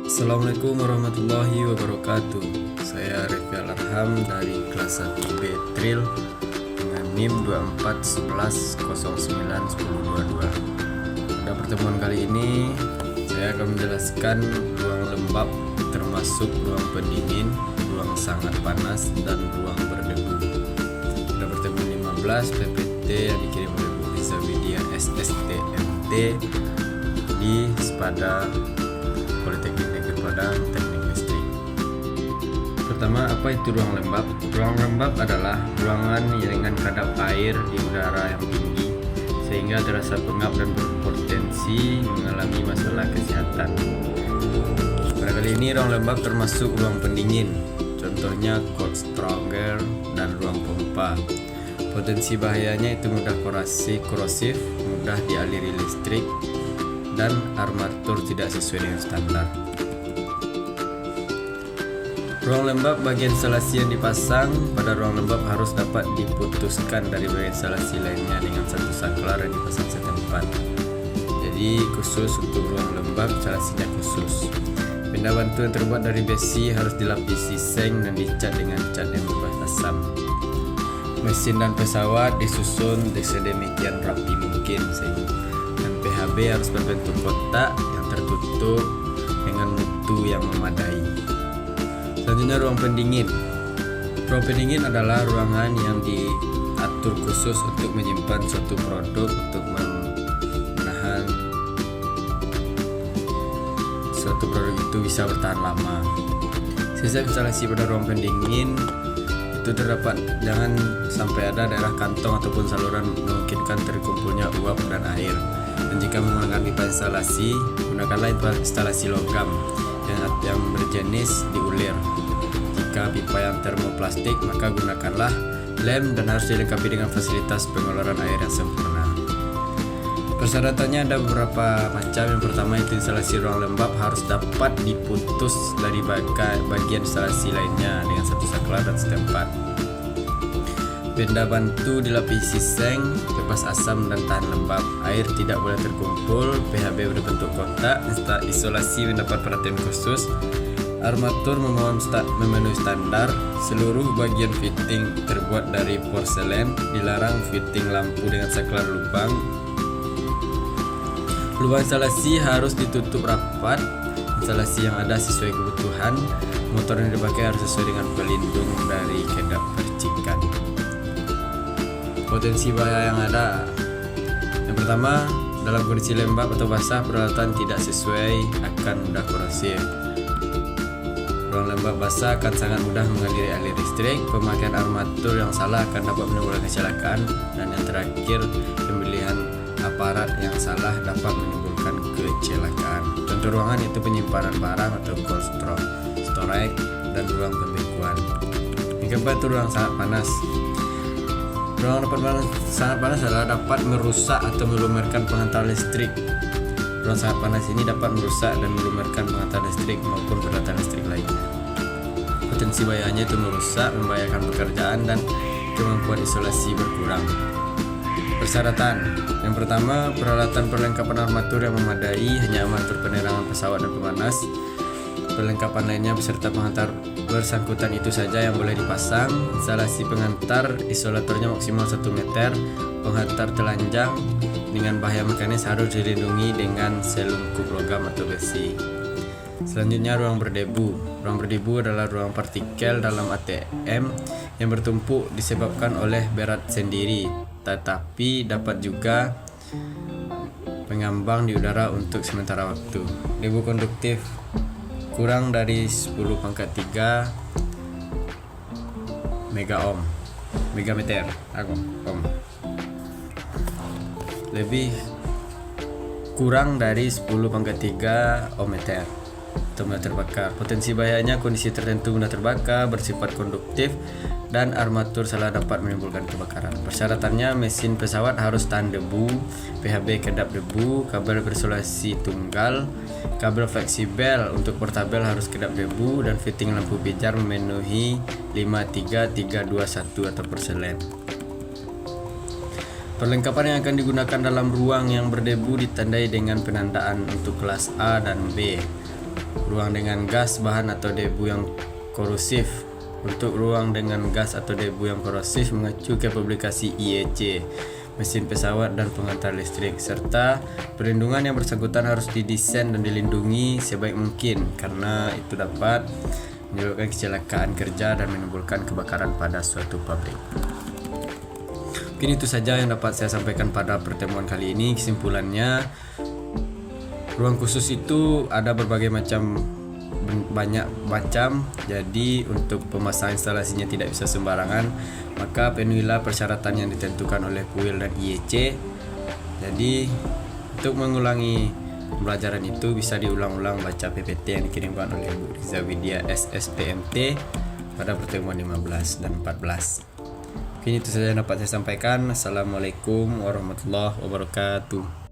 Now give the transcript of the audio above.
Assalamualaikum warahmatullahi wabarakatuh. Saya Revi Alarham dari kelas 1B Tril dengan NIM 2411091022. Pada pertemuan kali ini saya akan menjelaskan ruang lembab termasuk ruang pendingin, ruang sangat panas, dan ruang berdebu. Pada pertemuan 15 PPT yang dikirim oleh Bu Liza Widya SSTMT di Sepada Politeknik Negeri Padang Teknik Listrik. Pertama, apa itu ruang lembab? Ruang lembab adalah ruangan dengan kadar air di udara yang tinggi sehingga terasa pengap dan berpotensi mengalami masalah kesehatan. Pada kali ini ruang lembab termasuk ruang pendingin, contohnya cold stronger dan ruang pompa. Potensi bahayanya itu mudah korosif, mudah dialiri listrik, dan armatur tidak sesuai dengan standar. Ruang lembab bagian instalasi yang dipasang pada ruang lembab harus dapat diputuskan dari bagian instalasi lainnya dengan satu saklar yang dipasang setempat. Jadi khusus untuk ruang lembab instalasinya khusus. Benda bantu yang terbuat dari besi harus dilapisi seng dan dicat dengan cat yang bebas asap. Mesin dan pesawat disusun sedemikian rapi mungkin dan PHB harus berbentuk kotak yang tertutup dengan mutu yang memadai. Selanjutnya ruang pendingin. Ruang pendingin adalah ruangan yang diatur khusus untuk menyimpan suatu produk untuk menahan suatu produk itu bisa bertahan lama. Sisa instalasi pada ruang pendingin itu terdapat jangan sampai ada daerah kantong ataupun saluran memungkinkan terkumpulnya uap dan air. Dan jika menggunakan pipa instalasi, gunakanlah instalasi logam yang berjenis diulir. Jika pipa yang termoplastik, maka gunakanlah lem dan harus dilengkapi dengan fasilitas pengeluaran air yang sempurna. Persyaratannya ada beberapa macam. Yang pertama itu instalasi ruang lembab harus dapat diputus dari bagian instalasi lainnya dengan satu saklar dan setempat. Benda bantu dilapisi seng, bebas asam dan tahan lembab. Air tidak boleh terkumpul, PHB berbentuk kotak, isolasi mendapat perhatian khusus. Armatur memenuhi standar. Seluruh bagian fitting terbuat dari porselen. Dilarang fitting lampu dengan saklar lubang. Lubang instalasi harus ditutup rapat. Instalasi yang ada sesuai kebutuhan. Motor yang dipakai harus sesuai dengan pelindung dari kedap percikan. Potensi bahaya yang ada. Yang pertama, dalam kondisi lembab atau basah, peralatan tidak sesuai akan mudah korosif. Ruang lembab basah akan sangat mudah mengaliri aliran listrik. Pemakaian armatur yang salah akan dapat menimbulkan kecelakaan. Dan yang terakhir, pemilihan aparat yang salah dapat menimbulkan kecelakaan. Contoh ruangan itu penyimpanan barang atau cold storage dan ruang pembekuan. Yang keempat itu ruang sangat panas. Ruang sangat panas adalah dapat merusak atau melumerkan penghantar listrik. Ruang sangat panas ini dapat merusak dan melumerkan penghantar listrik maupun peralatan listrik lainnya. Potensi bahayanya itu merusak, membahayakan pekerjaan, dan kemampuan isolasi berkurang. Persyaratan. Yang pertama, peralatan perlengkapan armatur yang memadai, hanya armatur penerangan pesawat dan pemanas. Perlengkapan lainnya beserta penghantar bersangkutan itu saja yang boleh dipasang. Instalasi penghantar, isolatornya maksimal 1 meter. Penghantar telanjang dengan bahaya mekanis harus dilindungi dengan selungkup logam atau besi. Selanjutnya ruang berdebu. Ruang berdebu adalah ruang partikel dalam ATM yang bertumpuk disebabkan oleh berat sendiri, tetapi dapat juga mengambang di udara untuk sementara waktu. Debu konduktif kurang dari 10⁻³ megameter ohm. Lebih kurang dari 10⁻³ ohmmeter atau mudah terbakar. Potensi bahayanya kondisi tertentu mudah terbakar, bersifat konduktif, dan armatur salah dapat menimbulkan kebakaran. Persyaratannya mesin pesawat harus tahan debu, PHB kedap debu, kabel berisolasi tunggal, kabel fleksibel untuk portabel harus kedap debu, dan fitting lampu pijar memenuhi 53321 atau porselen. Perlengkapan yang akan digunakan dalam ruang yang berdebu ditandai dengan penandaan untuk kelas A dan B. ruang dengan gas, bahan atau debu yang korosif. Untuk ruang dengan gas atau debu yang korosif mengacu ke publikasi IEC, mesin pesawat dan pengantar listrik, serta perlindungan yang bersangkutan harus didesain dan dilindungi sebaik mungkin karena itu dapat menyebabkan kecelakaan kerja dan menimbulkan kebakaran pada suatu pabrik. Mungkin itu saja yang dapat saya sampaikan pada pertemuan kali ini. Kesimpulannya, ruang khusus itu ada banyak macam, jadi untuk pemasang instalasinya tidak bisa sembarangan, maka penuhilah persyaratan yang ditentukan oleh PUIL dan IEC. Jadi untuk mengulangi pembelajaran itu bisa diulang-ulang baca PPT yang dikirimkan oleh Bu Riza Widya SSPMT pada pertemuan 15 dan 14. Mungkin itu saja yang dapat saya sampaikan. Assalamualaikum warahmatullahi wabarakatuh.